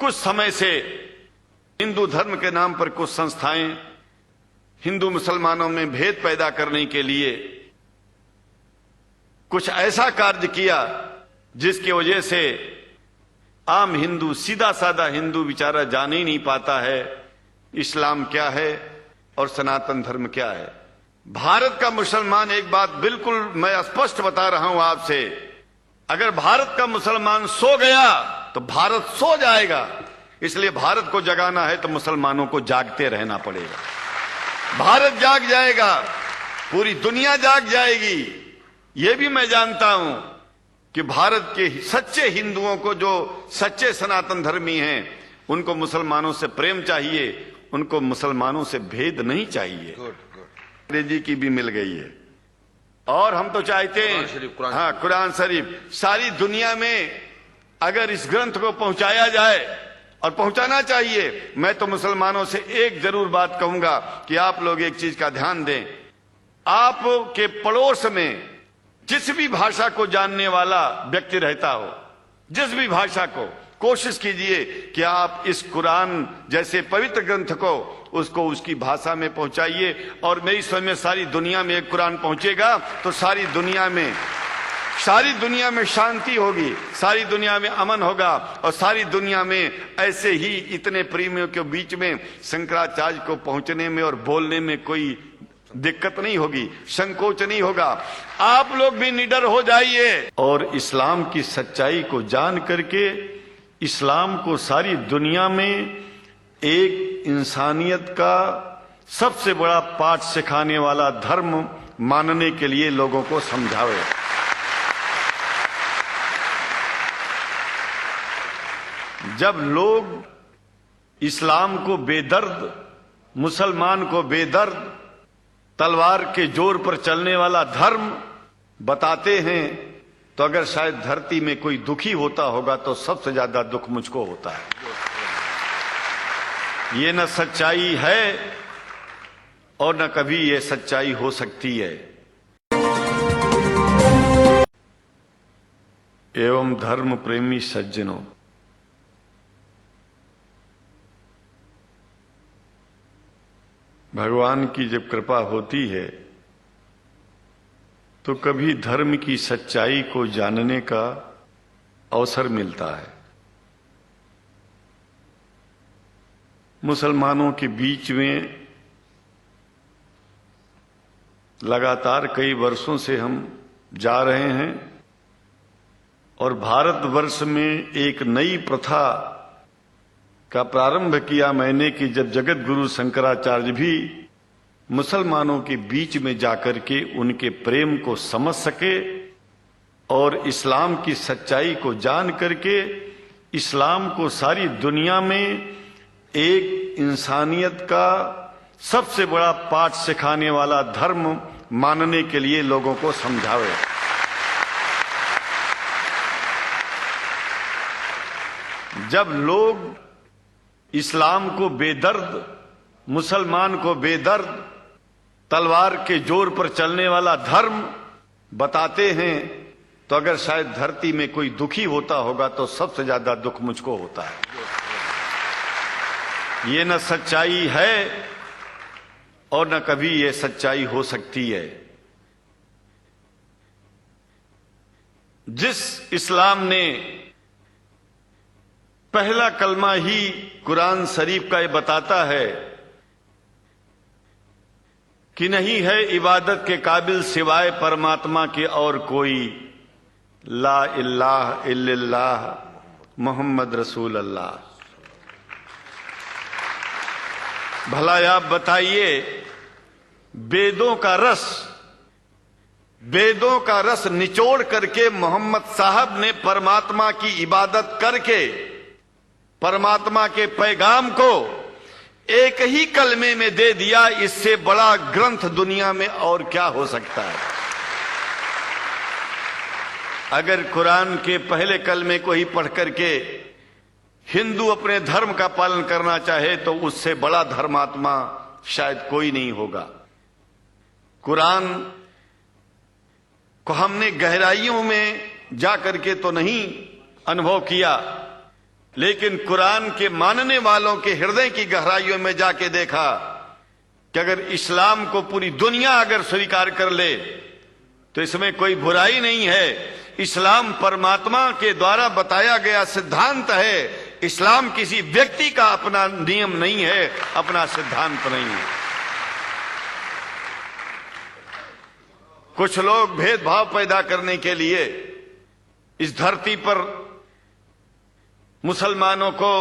कुछ समय से हिंदू धर्म के नाम पर कुछ संस्थाएं हिंदू मुसलमानों में भेद पैदा करने के लिए कुछ ऐसा कार्य किया जिसकी वजह से आम हिंदू, सीधा साधा हिंदू बेचारा जान ही नहीं पाता है इस्लाम क्या है और सनातन धर्म क्या है। भारत का मुसलमान, एक बात बिल्कुल मैं स्पष्ट बता रहा हूं आपसे, अगर भारत का मुसलमान सो गया तो भारत सो जाएगा। इसलिए भारत को जगाना है तो मुसलमानों को जागते रहना पड़ेगा। भारत जाग जाएगा, पूरी दुनिया जाग जाएगी। यह भी मैं जानता हूं कि भारत के सच्चे हिंदुओं को, जो सच्चे सनातन धर्मी हैं, उनको मुसलमानों से प्रेम चाहिए, उनको मुसलमानों से भेद नहीं चाहिए। अंग्रेजी की भी मिल गई है और हम तो चाहते हैं हाँ, कुरान शरीफ सारी दुनिया में अगर इस ग्रंथ को पहुंचाया जाए, और पहुंचाना चाहिए। मैं तो मुसलमानों से एक जरूर बात कहूंगा कि आप लोग एक चीज का ध्यान दें, आपके पड़ोस में जिस भी भाषा को जानने वाला व्यक्ति रहता हो, जिस भी भाषा को, कोशिश कीजिए कि आप इस कुरान जैसे पवित्र ग्रंथ को उसको उसकी भाषा में पहुंचाइए। और मेरी समझ में सारी दुनिया में एक कुरान पहुंचेगा तो सारी दुनिया में शांति होगी, सारी दुनिया में अमन होगा और सारी दुनिया में ऐसे ही इतने प्रेमियों के बीच में शंकराचार्य को पहुंचने में और बोलने में कोई दिक्कत नहीं होगी, संकोच नहीं होगा। आप लोग भी निडर हो जाइए और इस्लाम की सच्चाई को जान करके इस्लाम को सारी दुनिया में एक इंसानियत का सबसे बड़ा पाठ सिखाने वाला धर्म मानने के लिए लोगों को समझावे। जब लोग इस्लाम को बेदर्द, मुसलमान को बेदर्द, तलवार के जोर पर चलने वाला धर्म बताते हैं, तो अगर शायद धरती में कोई दुखी होता होगा तो सबसे ज्यादा दुख मुझको होता है। ये न सच्चाई है और न कभी ये सच्चाई हो सकती है। एवं धर्म प्रेमी सज्जनों, भगवान की जब कृपा होती है तो कभी धर्म की सच्चाई को जानने का अवसर मिलता है। मुसलमानों के बीच में लगातार कई वर्षों से हम जा रहे हैं और भारतवर्ष में एक नई प्रथा का प्रारंभ किया मैंने कि जब जगत गुरु शंकराचार्य भी मुसलमानों के बीच में जाकर के उनके प्रेम को समझ सके और इस्लाम की सच्चाई को जान करके इस्लाम को सारी दुनिया में एक इंसानियत का सबसे बड़ा पाठ सिखाने वाला धर्म मानने के लिए लोगों को समझावे। जब लोग इस्लाम को बेदर्द, मुसलमान को बेदर्द, तलवार के जोर पर चलने वाला धर्म बताते हैं, तो अगर शायद धरती में कोई दुखी होता होगा तो सबसे ज्यादा दुख मुझको होता है। ये न सच्चाई है और न कभी ये सच्चाई हो सकती है। जिस इस्लाम ने पहला कलमा ही कुरान शरीफ का ये बताता है कि नहीं है इबादत के काबिल सिवाय परमात्मा के और कोई, ला इलाहा इल्लल्लाह मोहम्मद रसूल अल्लाह। भला आप बताइए, वेदों का रस निचोड़ करके मोहम्मद साहब ने परमात्मा की इबादत करके परमात्मा के पैगाम को एक ही कलमे में दे दिया। इससे बड़ा ग्रंथ दुनिया में और क्या हो सकता है। अगर कुरान के पहले कलमे को ही पढ़ करके हिंदू अपने धर्म का पालन करना चाहे तो उससे बड़ा धर्मात्मा शायद कोई नहीं होगा। कुरान को हमने गहराइयों में जा करके तो नहीं अनुभव किया, लेकिन कुरान के मानने वालों के हृदय की गहराइयों में जाके देखा कि अगर इस्लाम को पूरी दुनिया अगर स्वीकार कर ले तो इसमें कोई बुराई नहीं है। इस्लाम परमात्मा के द्वारा बताया गया सिद्धांत है। इस्लाम किसी व्यक्ति का अपना नियम नहीं है, अपना सिद्धांत नहीं है। कुछ लोग भेदभाव पैदा करने के लिए इस धरती पर मुसलमानों को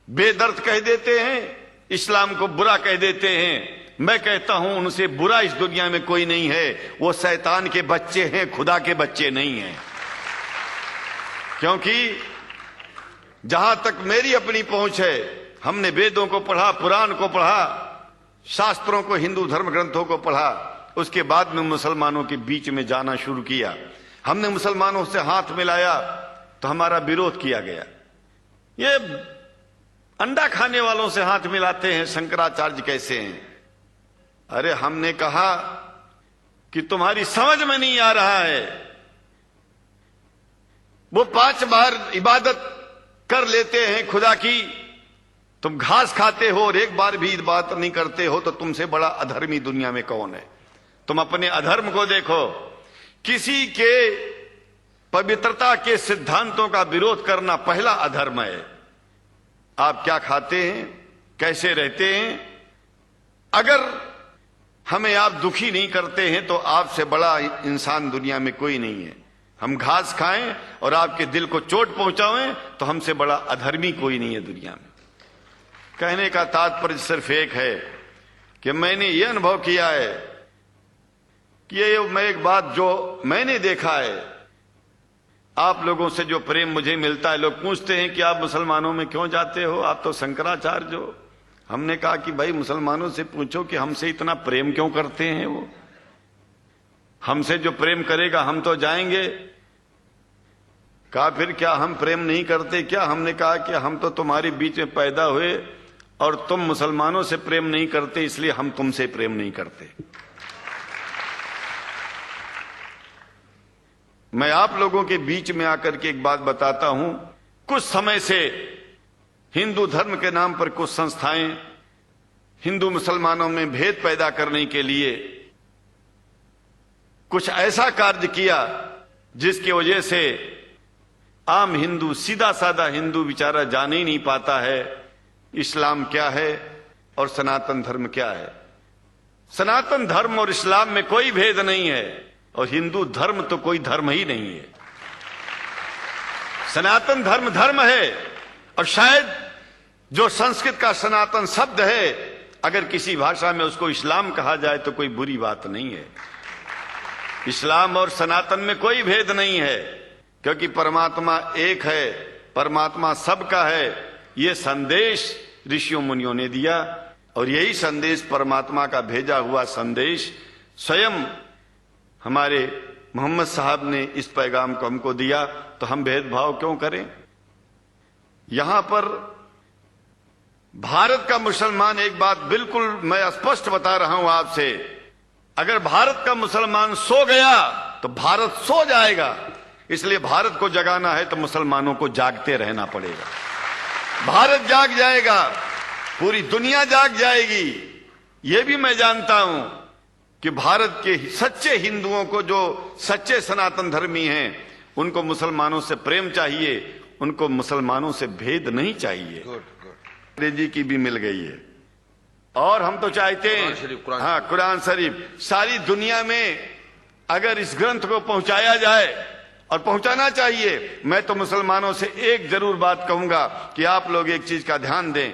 बेदर्द कह देते हैं, इस्लाम को बुरा कह देते हैं। मैं कहता हूं उनसे बुरा इस दुनिया में कोई नहीं है। वो शैतान के बच्चे हैं, खुदा के बच्चे नहीं हैं। क्योंकि जहां तक मेरी अपनी पहुंच है, हमने वेदों को पढ़ा, पुराण को पढ़ा, शास्त्रों को, हिंदू धर्म ग्रंथों को पढ़ा। उसके बाद में मुसलमानों के बीच में जाना शुरू किया। हमने मुसलमानों से हाथ मिलाया तो हमारा विरोध किया गया। ये अंडा खाने वालों से हाथ मिलाते हैं, शंकराचार्य कैसे हैं? अरे हमने कहा कि तुम्हारी समझ में नहीं आ रहा है। वो 5 बार इबादत कर लेते हैं खुदा की, तुम घास खाते हो और एक बार भी इबादत नहीं करते हो, तो तुमसे बड़ा अधर्मी दुनिया में कौन है? तुम अपने अधर्म को देखो। किसी के पवित्रता के सिद्धांतों का विरोध करना पहला अधर्म है। आप क्या खाते हैं, कैसे रहते हैं, अगर हमें आप दुखी नहीं करते हैं तो आपसे बड़ा इंसान दुनिया में कोई नहीं है। हम घास खाएं और आपके दिल को चोट पहुंचाएं तो हमसे बड़ा अधर्मी कोई नहीं है दुनिया में। कहने का तात्पर्य सिर्फ एक है कि मैंने ये अनुभव किया है कि ये मैं एक बात जो मैंने देखा है, आप लोगों से जो प्रेम मुझे मिलता है, लोग पूछते हैं कि आप मुसलमानों में क्यों जाते हो, आप तो शंकराचार्य हो। हमने कहा कि भाई मुसलमानों से पूछो कि हमसे इतना प्रेम क्यों करते हैं। वो हमसे जो प्रेम करेगा हम तो जाएंगे। कहा फिर क्या हम प्रेम नहीं करते क्या? हमने कहा कि हम तो तुम्हारे बीच में पैदा हुए और तुम मुसलमानों से प्रेम नहीं करते, इसलिए हम तुमसे प्रेम नहीं करते। मैं आप लोगों के बीच में आकर के एक बात बताता हूं। कुछ समय से हिंदू धर्म के नाम पर कुछ संस्थाएं हिंदू मुसलमानों में भेद पैदा करने के लिए कुछ ऐसा कार्य किया जिसकी वजह से आम हिंदू, सीधा साधा हिंदू बेचारा जान ही नहीं पाता है इस्लाम क्या है और सनातन धर्म क्या है। सनातन धर्म और इस्लाम में कोई भेद नहीं है और हिंदू धर्म तो कोई धर्म ही नहीं है। सनातन धर्म धर्म है और शायद जो संस्कृत का सनातन शब्द है, अगर किसी भाषा में उसको इस्लाम कहा जाए तो कोई बुरी बात नहीं है। इस्लाम और सनातन में कोई भेद नहीं है, क्योंकि परमात्मा एक है, परमात्मा सबका है। ये संदेश ऋषियों मुनियों ने दिया और यही संदेश परमात्मा का भेजा हुआ संदेश स्वयं हमारे मोहम्मद साहब ने इस पैगाम को हमको दिया। तो हम भेदभाव क्यों करें? यहां पर भारत का मुसलमान, एक बात बिल्कुल मैं स्पष्ट बता रहा हूं आपसे, अगर भारत का मुसलमान सो गया तो भारत सो जाएगा। इसलिए भारत को जगाना है तो मुसलमानों को जागते रहना पड़ेगा। भारत जाग जाएगा, पूरी दुनिया जाग जाएगी। यह भी मैं जानता हूं कि भारत के सच्चे हिंदुओं को, जो सच्चे सनातन धर्मी हैं, उनको मुसलमानों से प्रेम चाहिए, उनको मुसलमानों से भेद नहीं चाहिए। अंग्रेजी की भी मिल गई है और हम तो चाहते हैं, हाँ, कुरान शरीफ सारी दुनिया में अगर इस ग्रंथ को पहुंचाया जाए, और पहुंचाना चाहिए। मैं तो मुसलमानों से एक जरूर बात कहूंगा कि आप लोग एक चीज का ध्यान दें।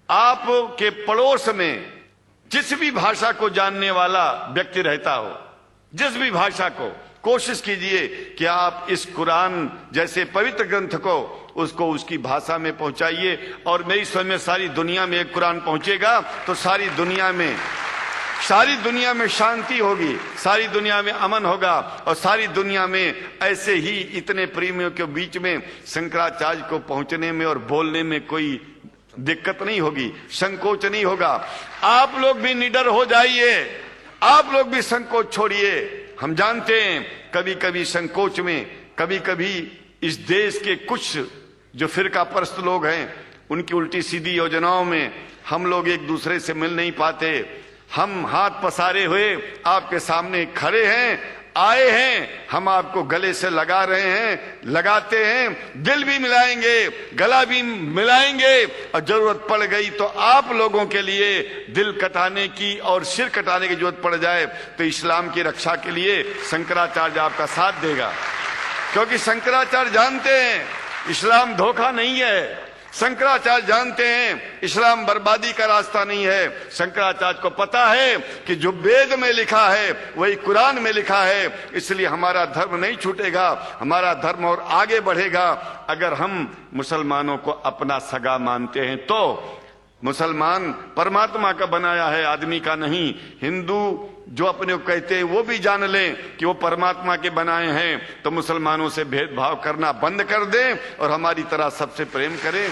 आपके पड़ोस में जिस भी भाषा को जानने वाला व्यक्ति रहता हो, जिस भी भाषा को, कोशिश कीजिए कि आप इस कुरान जैसे पवित्र ग्रंथ को उसको उसकी भाषा में पहुंचाइए। और मेरी समझ में सारी दुनिया में एक कुरान पहुंचेगा तो सारी दुनिया में शांति होगी, सारी दुनिया में अमन होगा और सारी दुनिया में ऐसे ही इतने प्रेमियों के बीच में शंकराचार्य को पहुंचने में और बोलने में कोई दिक्कत नहीं होगी, संकोच नहीं होगा। आप लोग भी निडर हो जाइए, आप लोग भी संकोच छोड़िए। हम जानते हैं कभी कभी संकोच में, कभी कभी इस देश के कुछ जो फिरका परस्त लोग हैं, उनकी उल्टी सीधी योजनाओं में हम लोग एक दूसरे से मिल नहीं पाते। हम हाथ पसारे हुए आपके सामने खड़े हैं, आए हैं, हम आपको गले से लगा रहे हैं, लगाते हैं, दिल भी मिलाएंगे, गला भी मिलाएंगे, और जरूरत पड़ गई तो आप लोगों के लिए दिल कटाने की और सिर कटाने की जरूरत पड़ जाए तो इस्लाम की रक्षा के लिए शंकराचार्य आपका साथ देगा। क्योंकि शंकराचार्य जानते हैं इस्लाम धोखा नहीं है, शंकराचार्य जानते हैं इस्लाम बर्बादी का रास्ता नहीं है। शंकराचार्य को पता है कि जो वेद में लिखा है वही कुरान में लिखा है, इसलिए हमारा धर्म नहीं छूटेगा, हमारा धर्म और आगे बढ़ेगा। अगर हम मुसलमानों को अपना सगा मानते हैं तो मुसलमान परमात्मा का बनाया है, आदमी का नहीं। हिंदू जो अपने को कहते हैं वो भी जान लें कि वो परमात्मा के बनाए हैं, तो मुसलमानों से भेदभाव करना बंद कर दें और हमारी तरह सबसे प्रेम करें।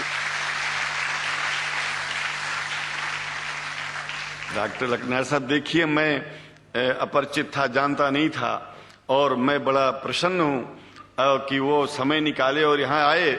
डॉक्टर लखनायत साहब, देखिए मैं अपरिचित था, जानता नहीं था, और मैं बड़ा प्रसन्न हूं कि वो समय निकाले और यहाँ आए।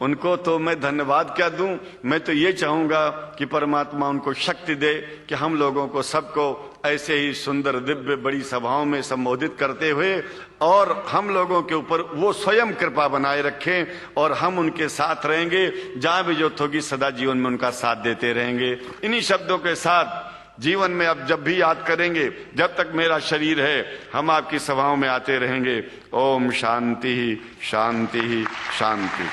उनको तो मैं धन्यवाद क्या दूं, मैं तो ये चाहूंगा कि परमात्मा उनको शक्ति दे कि हम लोगों को सबको ऐसे ही सुंदर दिव्य बड़ी सभाओं में संबोधित करते हुए और हम लोगों के ऊपर वो स्वयं कृपा बनाए रखें, और हम उनके साथ रहेंगे, जहां भी जरूरत होगी सदा जीवन में उनका साथ देते रहेंगे। इन्हीं शब्दों के साथ जीवन में अब जब भी याद करेंगे, जब तक मेरा शरीर है, हम आपकी सभाओं में आते रहेंगे। ओम शांति शांति शांति।